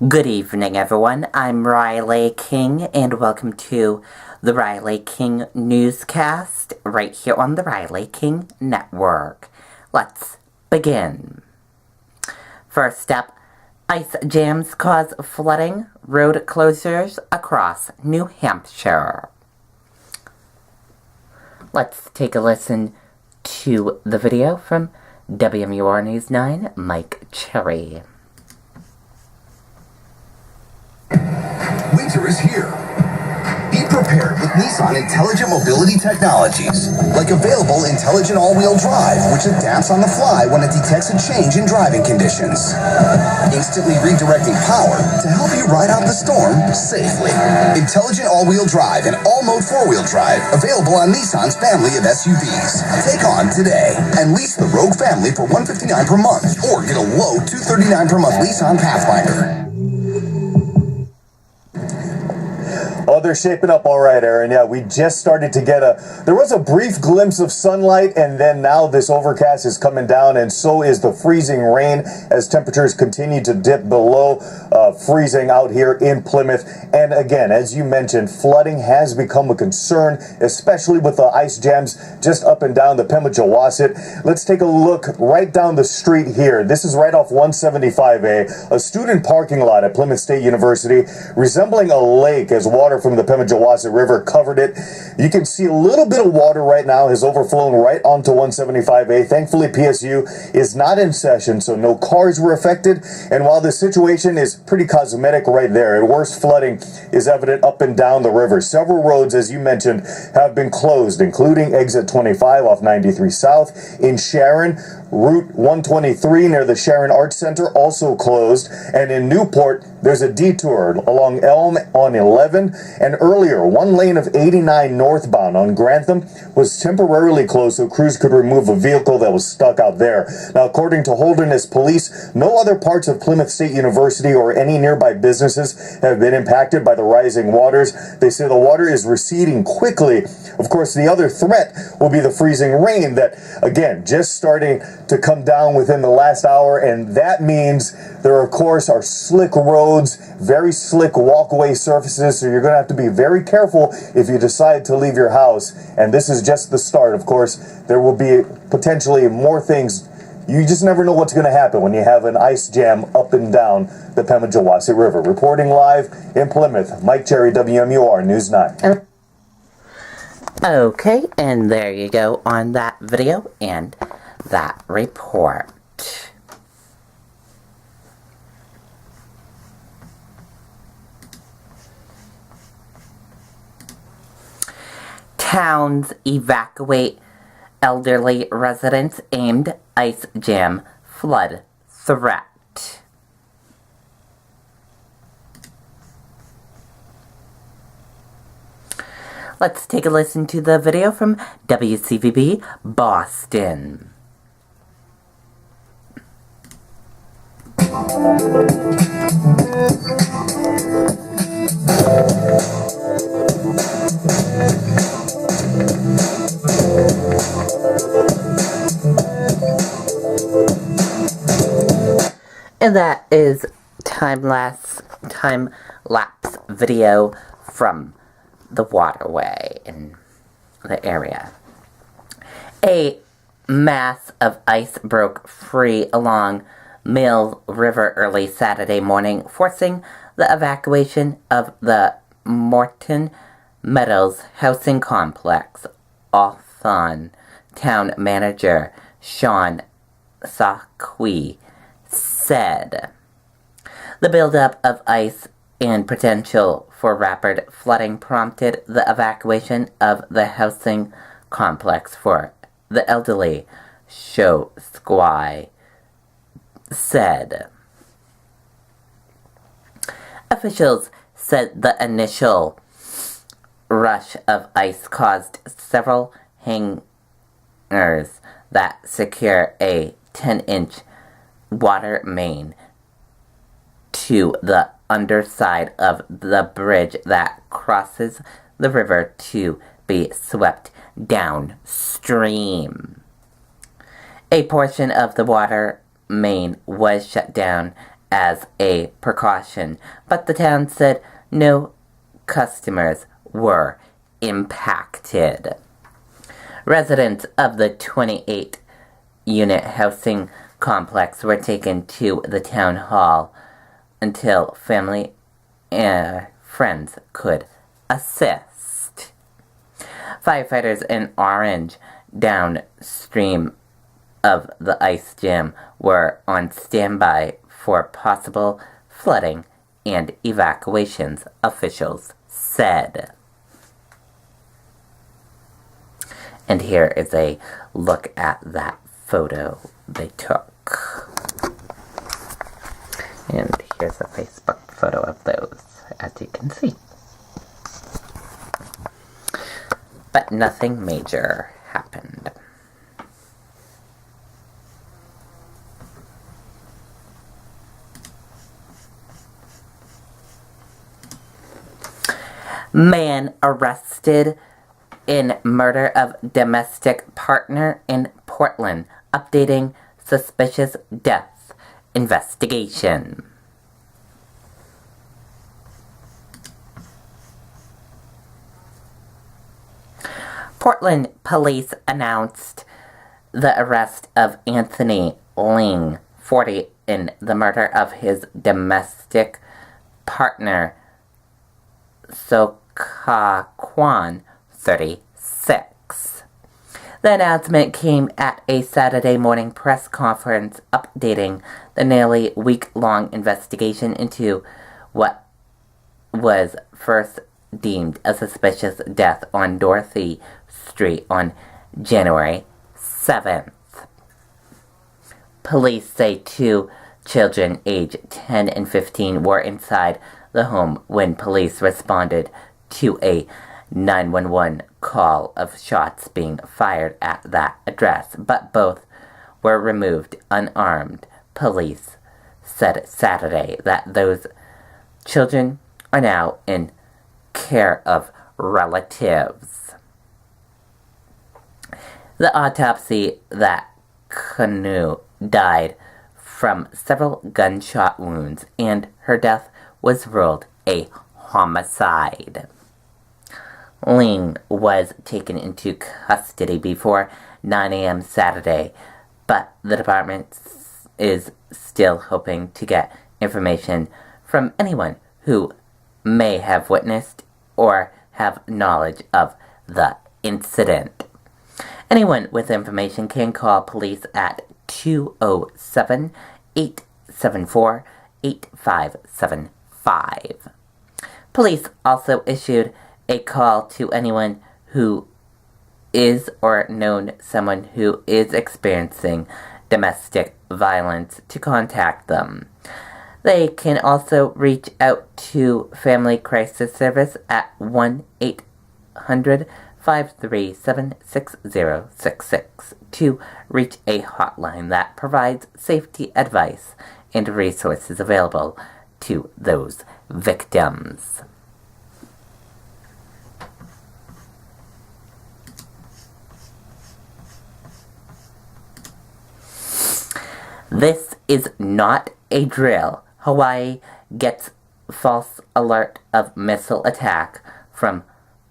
Good evening, everyone. I'm Riley King, and welcome to the Riley King Newscast right here on the Riley King Network. Let's begin. First up, ice jams cause flooding, road closures across New Hampshire. Let's take a listen to the video from WMUR News 9, Mike Cherry. Winter is here. Be prepared with Nissan Intelligent Mobility Technologies, like available intelligent all-wheel drive, which adapts on the fly when it detects a change in driving conditions, instantly redirecting power to help you ride out the storm safely. Intelligent all-wheel drive and all-mode four-wheel drive, available on Nissan's family of SUVs. Take on today and lease the Rogue family for $159 per month, or get a low $239 per month lease on Pathfinder. Oh, they're shaping up all right, Aaron. Yeah, we just started to get there was a brief glimpse of sunlight, and then now this overcast is coming down, and so is the freezing rain as temperatures continue to dip below freezing out here in Plymouth. And again, as you mentioned, flooding has become a concern, especially with the ice jams just up and down the Pemigewasset. Let's take a look right down the street here. This is right off 175A, a student parking lot at Plymouth State University, resembling a lake as water from the Pemigewasset River covered it. You can see a little bit of water right now has overflown right onto 175A. Thankfully, PSU is not in session, so no cars were affected. And while the situation is pretty cosmetic right there, at worst, flooding is evident up and down the river. Several roads, as you mentioned, have been closed, including exit 25 off 93 South. In Sharon, Route 123 near the Sharon Arts Center also closed. And in Newport, there's a detour along Elm on 11. And earlier, one lane of 89 northbound on Grantham was temporarily closed so crews could remove a vehicle that was stuck out there. Now, according to Holderness Police, no other parts of Plymouth State University or any nearby businesses have been impacted by the rising waters. They say the water is receding quickly. Of course, the other threat will be the freezing rain that, again, just starting to come down within the last hour, and that means there, of course, are slick roads, very slick walkway surfaces, so you're going to have to be very careful if you decide to leave your house. And this is just the start. Of course, there will be potentially more things. You just never know what's going to happen when you have an ice jam up and down the Pemigewasset River. Reporting live in Plymouth, Mike Cherry, WMUR News 9. Okay, and there you go on that video and that report. Towns evacuate elderly residents aimed ice jam flood threat. Let's take a listen to the video from WCVB Boston. And that is time-lapse video from the waterway in the area. A mass of ice broke free along Mill River early Saturday morning, forcing the evacuation of the Morton Meadows housing complex. Hawthorne Town Manager Sean Saqui said the buildup of ice and potential for rapid flooding prompted the evacuation of the housing complex for the elderly, Saqui said. Officials said the initial rush of ice caused several hangars that secure a 10-inch water main to the underside of the bridge that crosses the river to be swept downstream. A portion of the water main was shut down as a precaution, but the town said no customers were impacted. Residents of the 28-unit housing complex were taken to the town hall until family and friends could assist. Firefighters in Orange, downstream of the ice jam, were on standby for possible flooding and evacuations, officials said. And here is a look at that photo they took. And here's a Facebook photo of those, as you can see. But nothing major happened. Man arrested in murder of domestic partner in Portland, updating suspicious death investigation. Portland police announced the arrest of Anthony Ling, 40, in the murder of his domestic partner, Soka Kwan, 36. The announcement came at a Saturday morning press conference updating the nearly week-long investigation into what was first deemed a suspicious death on Dorothy Street on January 7th. Police say 2 children aged 10 and 15 were inside the home when police responded to a 911 call of shots being fired at that address, but both were removed unarmed. Police said Saturday that those children are now in care of relatives. The autopsy that Kanu died from several gunshot wounds, and her death was ruled a homicide. Ling was taken into custody before 9 a.m. Saturday, but the department is still hoping to get information from anyone who may have witnessed or have knowledge of the incident. Anyone with information can call police at 207-874-8575. Police also issued a call to anyone who is or known someone who is experiencing domestic violence to contact them. They can also reach out to Family Crisis Service at 1-800-537-6066 to reach a hotline that provides safety advice and resources available to those victims. This is not a drill. Hawaii gets false alert of missile attack from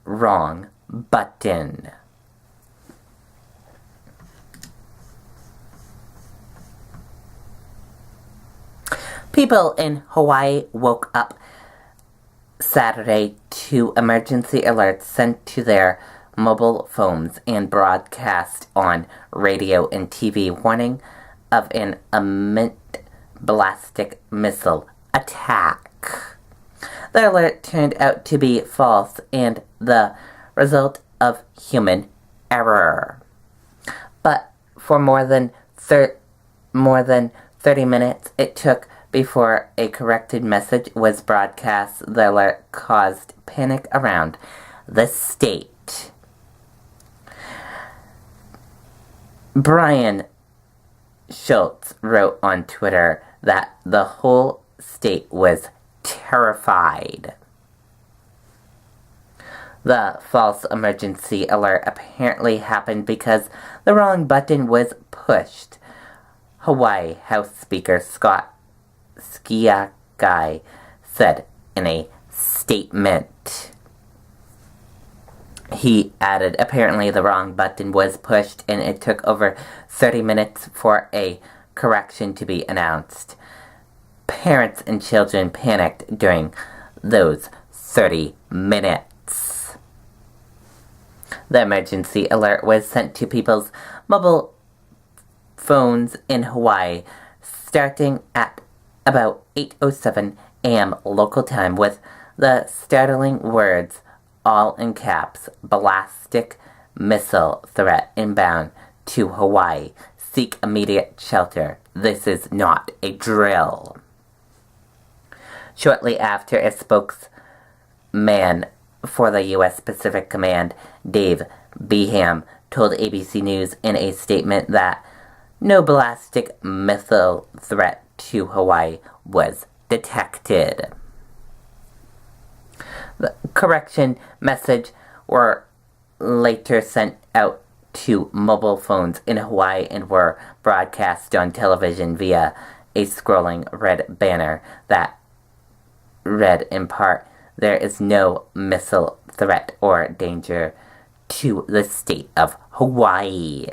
wrong button. People in Hawaii woke up Saturday to emergency alerts sent to their mobile phones and broadcast on radio and TV warning of an imminent ballistic missile attack. The alert turned out to be false and the result of human error. But for more than 30 minutes it took before a corrected message was broadcast. The alert caused panic around the state. Brian Schultz wrote on Twitter that the whole state was terrified. The false emergency alert apparently happened because the wrong button was pushed. Hawaii House Speaker Scott Skiakai said in a statement. He added, apparently the wrong button was pushed and it took over 30 minutes for a correction to be announced. Parents and children panicked during those 30 minutes. The emergency alert was sent to people's mobile phones in Hawaii starting at about 8:07 a.m. local time with the startling words, all in caps, ballistic missile threat inbound to Hawaii. Seek immediate shelter. This is not a drill. Shortly after, a spokesman for the U.S. Pacific Command, Dave Beham, told ABC News in a statement that no ballistic missile threat to Hawaii was detected. The correction message were later sent out to mobile phones in Hawaii and were broadcast on television via a scrolling red banner that read in part, "There is no missile threat or danger to the state of Hawaii."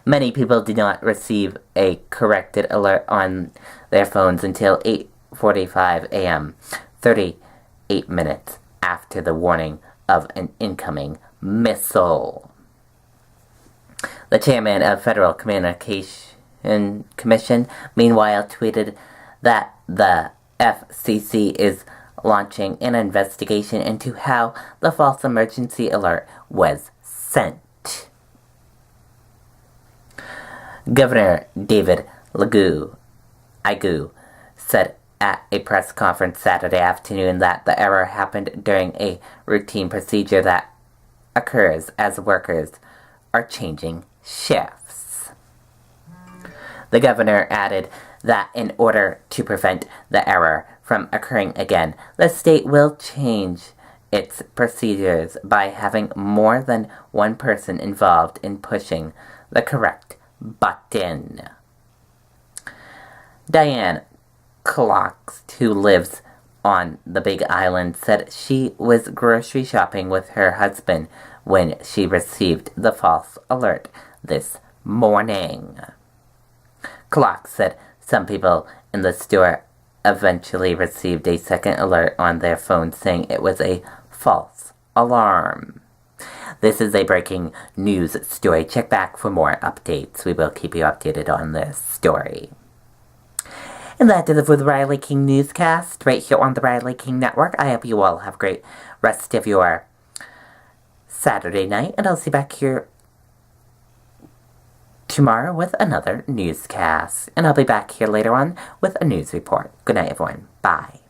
Many people did not receive a corrected alert on their phones until 8:45 a.m., 38 minutes after the warning of an incoming missile. The chairman of Federal Communication Commission, meanwhile, tweeted that the FCC is launching an investigation into how the false emergency alert was sent. Governor David Igu said at a press conference Saturday afternoon that the error happened during a routine procedure that occurs as workers are changing shifts. The governor added that in order to prevent the error from occurring again, the state will change its procedures by having more than one person involved in pushing the correct button. Diane Clocks, who lives on the Big Island, said she was grocery shopping with her husband when she received the false alert this morning. Clocks said some people in the store eventually received a second alert on their phone saying it was a false alarm. This is a breaking news story. Check back for more updates. We will keep you updated on this story. And that does it for the Riley King Newscast right here on the Riley King Network. I hope you all have a great rest of your Saturday night, and I'll see you back here tomorrow with another newscast. And I'll be back here later on with a news report. Good night, everyone. Bye.